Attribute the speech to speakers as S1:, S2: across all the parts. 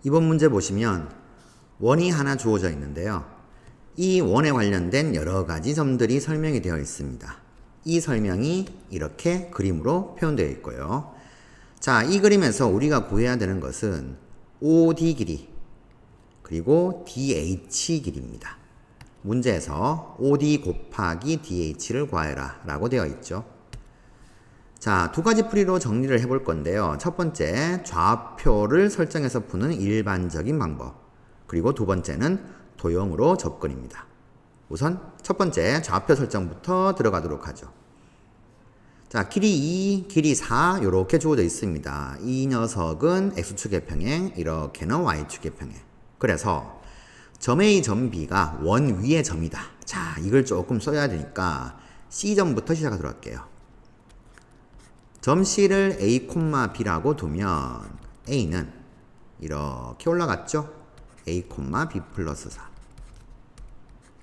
S1: 이번 문제 보시면 원이 하나 주어져 있는데요. 이 원에 관련된 여러 가지 점들이 설명이 되어 있습니다. 이 설명이 이렇게 그림으로 표현되어 있고요. 자, 이 그림에서 우리가 구해야 되는 것은 OD 길이 그리고 DH 길이입니다. 문제에서 OD 곱하기 DH를 구하여라 라고 되어 있죠. 자, 두 가지 풀이로 정리를 해볼 건데요. 첫 번째, 좌표를 설정해서 푸는 일반적인 방법. 그리고 두 번째는 도형으로 접근입니다. 우선 첫 번째 좌표 설정부터 들어가도록 하죠. 자, 길이 2, 길이 4 이렇게 주어져 있습니다. 이 녀석은 X축의 평행, 이렇게는 Y축의 평행. 그래서 점 A, 점 B가 원 위의 점이다. 자, 이걸 조금 써야 되니까 C점부터 시작하도록 할게요. 점 C를 A, B라고 두면 A는 이렇게 올라갔죠? A, B 플러스 4.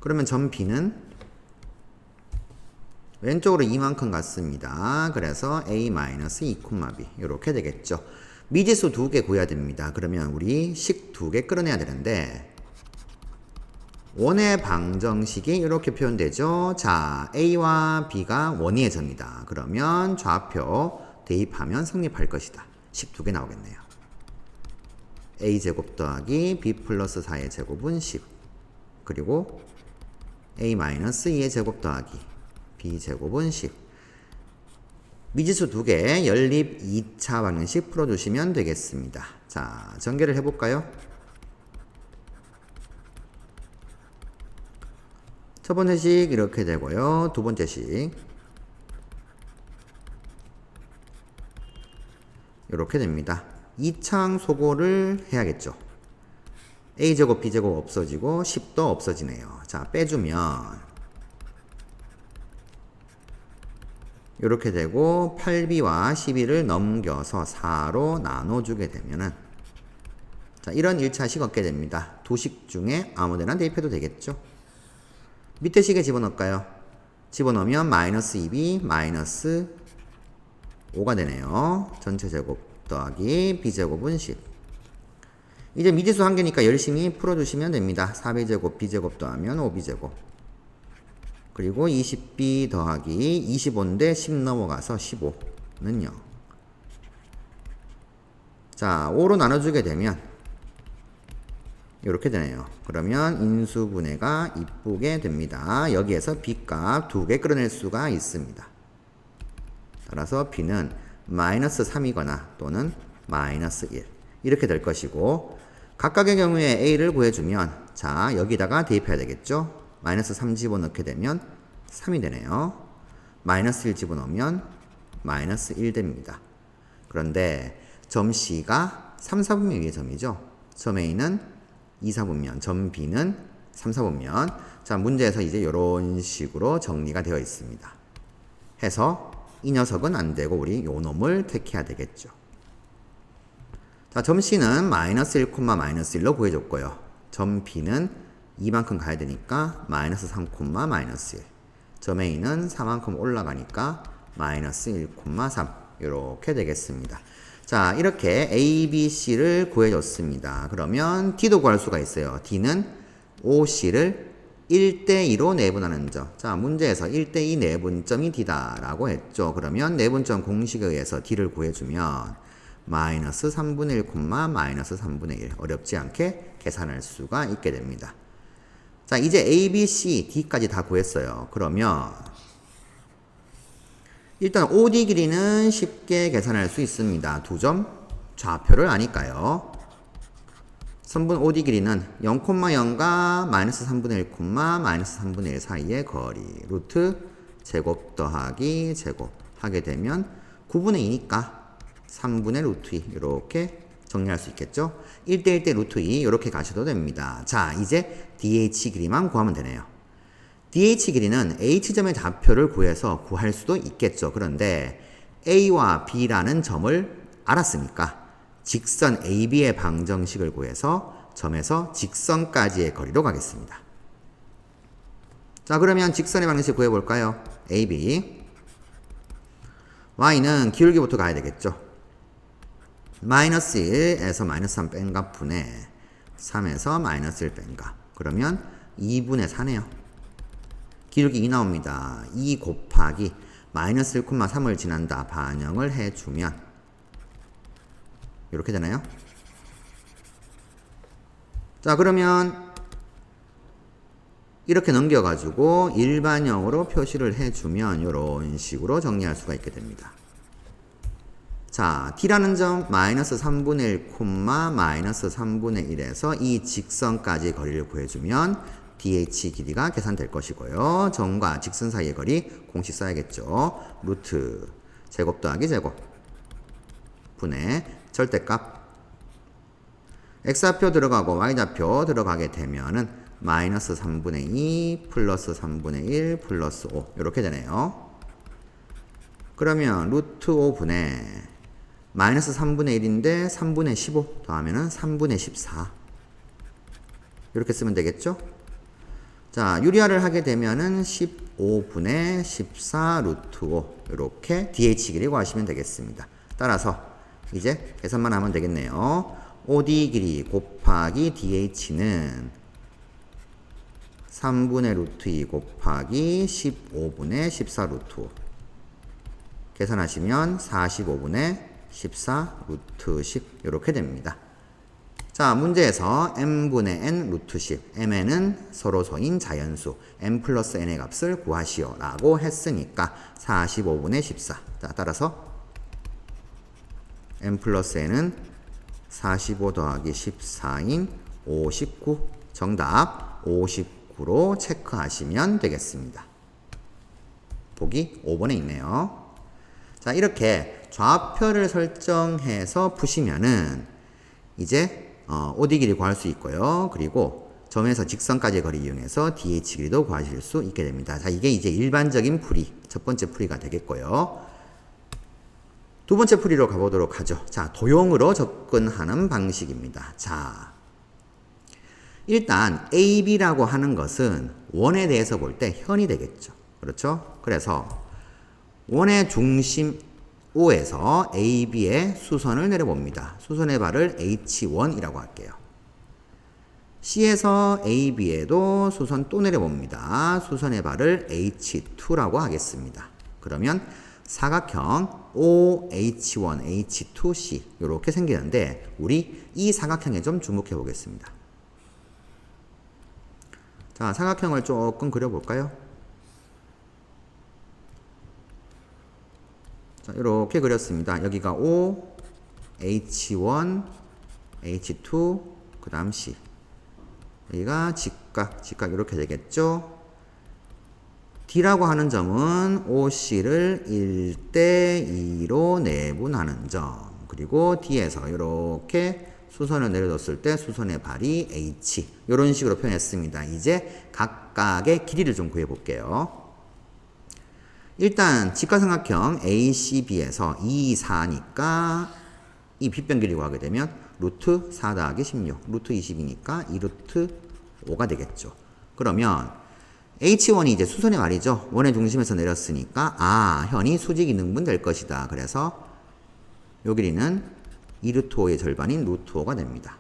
S1: 그러면 점 B는 왼쪽으로 이만큼 갔습니다. 그래서 A-2, B 이렇게 되겠죠. 미지수 2개 구해야 됩니다. 그러면 우리 식 2개 끌어내야 되는데 원의 방정식이 이렇게 표현되죠. 자, A와 B가 원위의 점이다. 그러면 좌표 대입하면 성립할 것이다. 식 2개 나오겠네요. A제곱 더하기 B 플러스 4의 제곱은 10. 그리고 A-2의 제곱 더하기 B제곱은 10. 미지수 2개 연립 2차 방정식 풀어주시면 되겠습니다. 자, 전개를 해볼까요? 첫 번째 식 이렇게 되고요. 두 번째 식 이렇게 됩니다. 2창 소거를 해야겠죠. A제곱 B제곱 없어지고 10도 없어지네요. 자, 빼주면 이렇게 되고 8B와 12를 넘겨서 4로 나눠주게 되면은 자, 이런 1차식 얻게 됩니다. 두 식 중에 아무데나 대입해도 되겠죠. 밑에 식에 집어넣을까요? 집어넣으면 마이너스 2B 마이너스 5가 되네요. 전체 제곱 더하기 B제곱은 10. 이제 미지수 한 개니까 열심히 풀어주시면 됩니다. 4B제곱 B제곱 더하면 5B제곱. 그리고 20B 더하기 25인데 10 넘어가서 15는 0. 자, 5로 나눠주게 되면 이렇게 되네요. 그러면 인수분해가 이쁘게 됩니다. 여기에서 B값 2개 끌어낼 수가 있습니다. 따라서 B는 마이너스 3이거나 또는 마이너스 1 이렇게 될 것이고 각각의 경우에 A를 구해주면 자, 여기다가 대입해야 되겠죠. 마이너스 3 집어넣게 되면 3이 되네요. 마이너스 1 집어넣으면 마이너스 1 됩니다. 그런데 점 C가 3, 4분면 위의 점이죠. 점 A는 2, 4분면, 점 B는 3, 4분면. 자, 문제에서 이제 이런 식으로 정리가 되어 있습니다. 해서 이 녀석은 안 되고 우리 요 놈을 택해야 되겠죠. 자, 점 C는 마이너스 1, 마이너스 1로 구해줬고요. 점 B는 이만큼 가야 되니까 마이너스 3, 마이너스 1. 점 A는 4만큼 올라가니까 마이너스 1, 3 이렇게 되겠습니다. 자, 이렇게 A, B, C를 구해줬습니다. 그러면 D도 구할 수가 있어요. D는 OC를 1대2로 내분하는 점. 자, 문제에서 1대2 내분점이 D다 라고 했죠. 그러면 내분점 공식에 의해서 D를 구해주면 마이너스 3분의 1, 마이너스 3분의 1 어렵지 않게 계산할 수가 있게 됩니다. 자, 이제 A, B, C, D까지 다 구했어요. 그러면 일단 OD 길이는 쉽게 계산할 수 있습니다. 두 점 좌표를 아니까요. 선분 OD 길이는 0,0과 마이너스 3분의 1, 마이너스 3분의 1 사이의 거리 루트 제곱 더하기 제곱 하게 되면 9분의 2니까 3분의 루트 2 이렇게 정리할 수 있겠죠. 1대 1대 루트 2 이렇게 가셔도 됩니다. 자, 이제 DH 길이만 구하면 되네요. DH 길이는 H점의 좌표를 구해서 구할 수도 있겠죠. 그런데 A와 B라는 점을 알았으니까 직선 AB의 방정식을 구해서 점에서 직선까지의 거리로 가겠습니다. 자, 그러면 직선의 방정식 구해볼까요? AB Y는 기울기부터 가야 되겠죠. 마이너스 1에서 마이너스 3 뺀 값 분의 3에서 마이너스 1 뺀 값. 그러면 2분의 4네요. 기울기 2 나옵니다. 2 곱하기 마이너스 1,3을 지난다. 반영을 해주면 이렇게 되나요? 자, 그러면 이렇게 넘겨가지고 일반형으로 표시를 해주면 이런 식으로 정리할 수가 있게 됩니다. 자, t라는 점 마이너스 3분의 1, 마이너스 3분의 1에서 이 직선까지 거리를 구해주면 dh 길이가 계산될 것이고요. 점과 직선 사이의 거리 공식 써야겠죠. 루트 제곱 더하기 제곱 분의 절대값 x좌표 들어가고 y좌표 들어가게 되면은 마이너스 3분의 2 플러스 3분의 1 플러스 5 이렇게 되네요. 그러면 루트 5분의 마이너스 3분의 1인데 3분의 15 더하면은 3분의 14 이렇게 쓰면 되겠죠? 자, 유리화를 하게 되면은 15분의 14 루트 5 이렇게 dh 길이 구하시면 되겠습니다. 따라서 이제 계산만 하면 되겠네요. OD 길이 곱하기 DH는 3분의 루트 2 곱하기 15분의 14 루트 5 계산하시면 45분의 14 루트 10 이렇게 됩니다. 자, 문제에서 m분의 n 루트 10 mn은 서로소인 자연수 m 플러스 n의 값을 구하시오 라고 했으니까 45분의 14 자, 따라서 m 플러스 n은 45 더하기 14인 59 정답 59로 체크하시면 되겠습니다. 보기 5번에 있네요. 자, 이렇게 좌표를 설정해서 푸시면은 이제 OD 길이 구할 수 있고요. 그리고 점에서 직선까지의 거리 이용해서 DH 길이도 구하실 수 있게 됩니다. 자, 이게 이제 일반적인 풀이 첫 번째 풀이가 되겠고요. 두 번째 풀이로 가보도록 하죠. 자, 도형으로 접근하는 방식입니다. 자, 일단 AB라고 하는 것은 원에 대해서 볼 때 현이 되겠죠. 그렇죠? 그래서 원의 중심 O에서 AB의 수선을 내려봅니다. 수선의 발을 H1이라고 할게요. C에서 AB에도 수선 또 내려봅니다. 수선의 발을 H2라고 하겠습니다. 그러면 사각형 OH1, H2C 이렇게 생기는데 우리 이 사각형에 좀 주목해 보겠습니다. 자, 사각형을 조금 그려볼까요? 자, 이렇게 그렸습니다. 여기가 O, H1, H2, 그 다음 C. 여기가 직각 이렇게 되겠죠? D라고 하는 점은 OC를 1대2로 내분하는 점. 그리고 D에서 이렇게 수선을 내려뒀을 때 수선의 발이 H. 이런 식으로 표현했습니다. 이제 각각의 길이를 좀 구해볼게요. 일단 직각삼각형 ACB에서 2, 4니까 이 빗변 길이 구하게 되면 루트 4 더하기 16, 루트 20이니까 2루트 5가 되겠죠. 그러면 H1이 이제 수선의 말이죠. 원의 중심에서 내렸으니까 현이 수직 이등분 될 것이다. 그래서 요 길이는 2루트 5의 절반인 루트 5가 됩니다.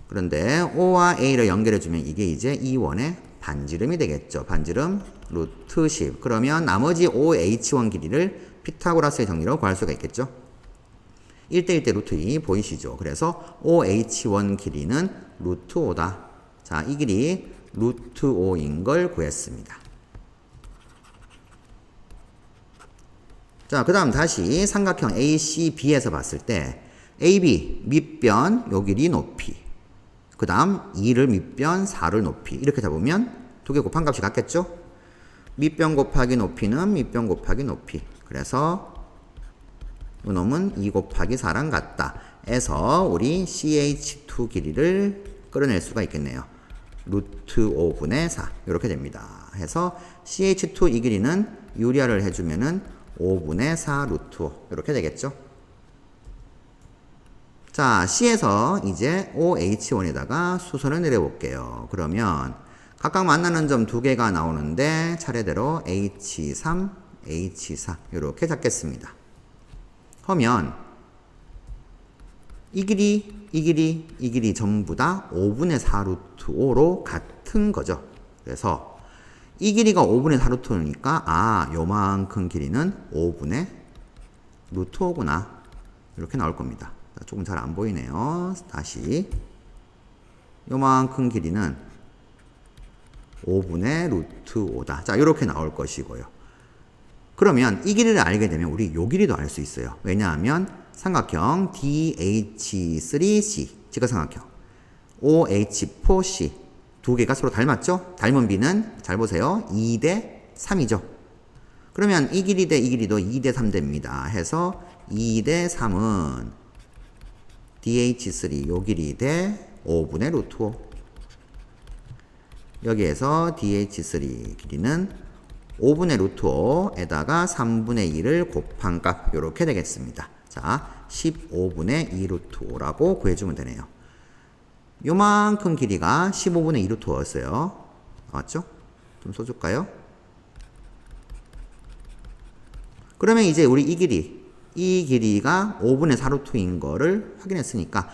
S1: 그런데 O와 A를 연결해주면 이게 이제 이 원의 반지름이 되겠죠. 반지름 루트 10. 그러면 나머지 OH1 길이를 피타고라스의 정리로 구할 수가 있겠죠. 1대1대 루트 2 보이시죠? 그래서 OH1 길이는 루트 5다. 자, 이 길이 루트 5인 걸 구했습니다. 자, 그 다음 다시 삼각형 ACB에서 봤을 때 AB 밑변 요 길이 높이 그 다음 2를 밑변 4를 높이 이렇게 잡으면 두 개 곱한 값이 같겠죠? 밑변 곱하기 높이는 밑변 곱하기 높이 그래서 이놈은 2 곱하기 4랑 같다 해서 우리 CH2 길이를 끌어낼 수가 있겠네요. 루트 5분의 4 이렇게 됩니다. 해서 CH2 이 길이는 유리화를 해주면은 5분의 4 루트 5 이렇게 되겠죠. 자, C에서 이제 OH1에다가 수선을 내려볼게요. 그러면 각각 만나는 점 두 개가 나오는데 차례대로 H3, H4 이렇게 잡겠습니다. 그러면 이 길이 전부 다 5분의 4 루트 5로 같은 거죠. 그래서 이 길이가 5분의 4 루트 5니까 요만큼 길이는 5분의 루트 5구나. 이렇게 나올 겁니다. 조금 잘 안 보이네요. 다시 요만큼 길이는 5분의 루트 5다. 자, 이렇게 나올 것이고요. 그러면 이 길이를 알게 되면 우리 요 길이도 알 수 있어요. 왜냐하면 삼각형 DH3C 직각삼각형 OH4C 두 개가 서로 닮았죠? 닮은 비는 잘 보세요. 2대 3이죠. 그러면 이 길이 대 이 길이도 2대 3 됩니다. 해서 2대 3은 DH3 요 길이 대 5분의 루트 5. 여기에서 DH3 길이는 5분의 루트 5에다가 3분의 2를 곱한 값 요렇게 되겠습니다. 자, 15분의 2 루트 5라고 구해주면 되네요. 요만큼 길이가 15분의 2 루트 5였어요. 나왔죠? 좀 써줄까요? 그러면 이제 우리 이 길이가 5분의 4 루트 2인 거를 확인했으니까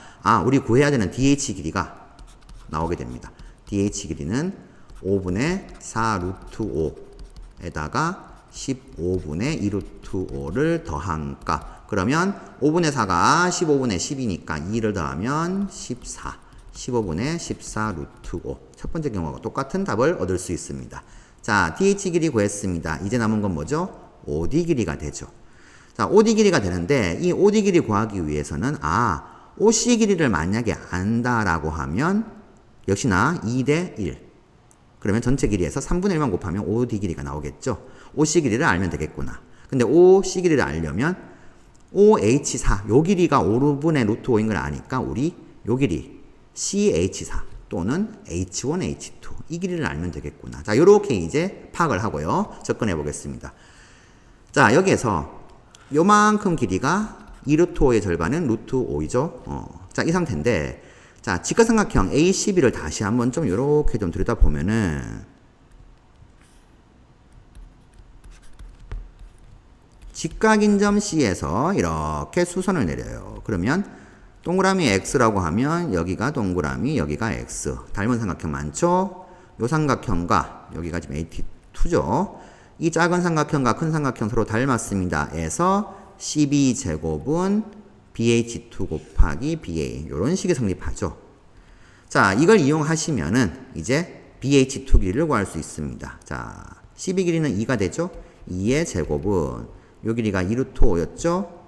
S1: 우리 구해야 되는 DH 길이가 나오게 됩니다. DH 길이는 5분의 4 루트 5에다가 15분의 2 루트 5를 더한 값. 그러면 5분의 4가 15분의 10이니까 2를 더하면 14. 15분의 14 루트 5. 첫 번째 경우와 똑같은 답을 얻을 수 있습니다. 자, DH 길이 구했습니다. 이제 남은 건 뭐죠? OD 길이가 되죠. 자, OD 길이가 되는데 이 OD 길이 구하기 위해서는 OC 길이를 만약에 안다라고 하면 역시나 2대 1. 그러면 전체 길이에서 3분의 1만 곱하면 OD 길이가 나오겠죠. OC 길이를 알면 되겠구나. 근데 OC 길이를 알려면 OH4 요 길이가 5분의 루트 5인 걸 아니까 우리 요 길이 CH4 또는 H1, H2 이 길이를 알면 되겠구나. 자, 요렇게 이제 파악을 하고요. 접근해 보겠습니다. 자, 여기에서 요만큼 길이가 2 루트 5의 절반은 루트 5이죠. 자, 이 상태인데 자, 직각삼각형 ACB를 다시 한번 좀 요렇게 좀 들여다보면은 직각인 점 C에서 이렇게 수선을 내려요. 그러면 동그라미 X라고 하면 여기가 동그라미, 여기가 X. 닮은 삼각형 많죠? 요 삼각형과 여기가 지금 AT2죠. 이 작은 삼각형과 큰 삼각형 서로 닮았습니다. 에서 CB제곱은 BH2 곱하기 BA 이런 식이 성립하죠. 자, 이걸 이용하시면은 이제 BH2 길이를 구할 수 있습니다. 자, CB 길이는 2가 되죠. 2의 제곱은 요 길이가 2 루트 5였죠.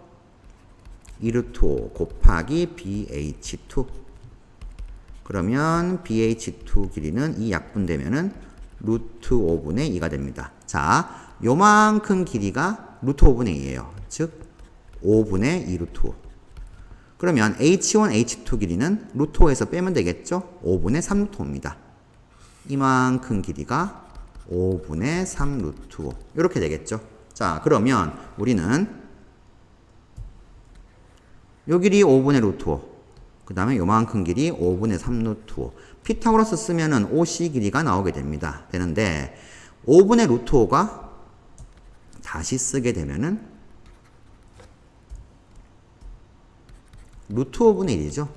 S1: 2 루트 5 곱하기 BH2. 그러면 BH2 길이는 이 약분되면은 루트 5분의 2가 됩니다. 자, 요만큼 길이가 루트 5분의 2예요. 즉 5분의 2 루트 5. 그러면 H1, H2 길이는 루트 5에서 빼면 되겠죠? 5분의 3 루트 5입니다. 이만큼 길이가 5분의 3 루트 5. 이렇게 되겠죠? 자, 그러면 우리는 요 길이 5분의 루트 5. 그 다음에 요만큼 길이 5분의 3 루트 5. 피타고라스 쓰면은 OC 길이가 나오게 됩니다. 되는데 5분의 루트 5가 다시 쓰게 되면은 루트 5분의 1이죠.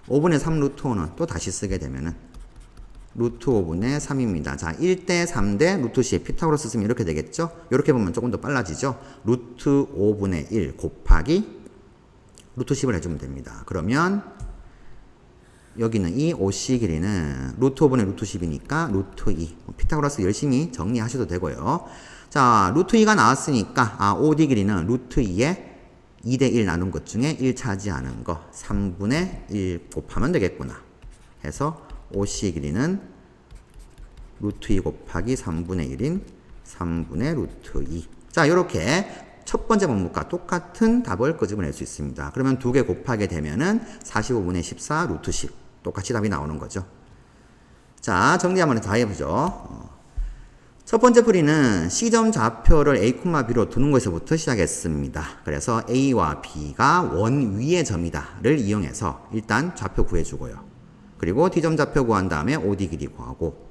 S1: 5분의 3 루트 5는 또 다시 쓰게 되면은 루트 5분의 3입니다. 자, 1대 3대 루트 C에 피타고라스 쓰면 이렇게 되겠죠. 이렇게 보면 조금 더 빨라지죠. 루트 5분의 1 곱하기 루트 10을 해주면 됩니다. 그러면 여기는 이 OC 길이는 루트 5분의 루트 10이니까 루트 2. 피타고라스 열심히 정리하셔도 되고요. 자, 루트 2가 나왔으니까 OD 길이는 루트 2에 2대 1 나눈 것 중에 1 차지하는 거 3분의 1 곱하면 되겠구나. 해서 OC 길이는 루트 2 곱하기 3분의 1인 3분의 루트 2. 자, 요렇게 첫 번째 문법과 똑같은 답을 끄집어낼 수 있습니다. 그러면 두 개 곱하게 되면은 45분의 14 루트 10. 똑같이 답이 나오는 거죠. 자, 정리 한번 더 해보죠. 첫 번째 풀이는 C점 좌표를 A, B로 두는 것에서부터 시작했습니다. 그래서 A와 B가 원 위의 점이다를 이용해서 일단 좌표 구해주고요. 그리고 D점 좌표 구한 다음에 OD 길이 구하고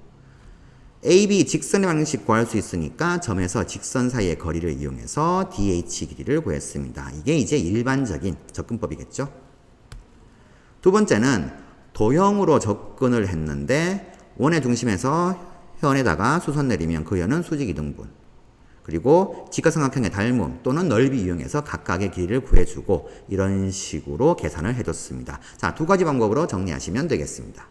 S1: AB 직선의 방식 구할 수 있으니까 점에서 직선 사이의 거리를 이용해서 DH 길이를 구했습니다. 이게 이제 일반적인 접근법이겠죠. 두 번째는 도형으로 접근을 했는데 원의 중심에서 현에다가 수선 내리면 그 현은 수직이등분. 그리고 직각삼각형의 닮음 또는 넓이 이용해서 각각의 길이를 구해주고 이런 식으로 계산을 해줬습니다. 자, 두 가지 방법으로 정리하시면 되겠습니다.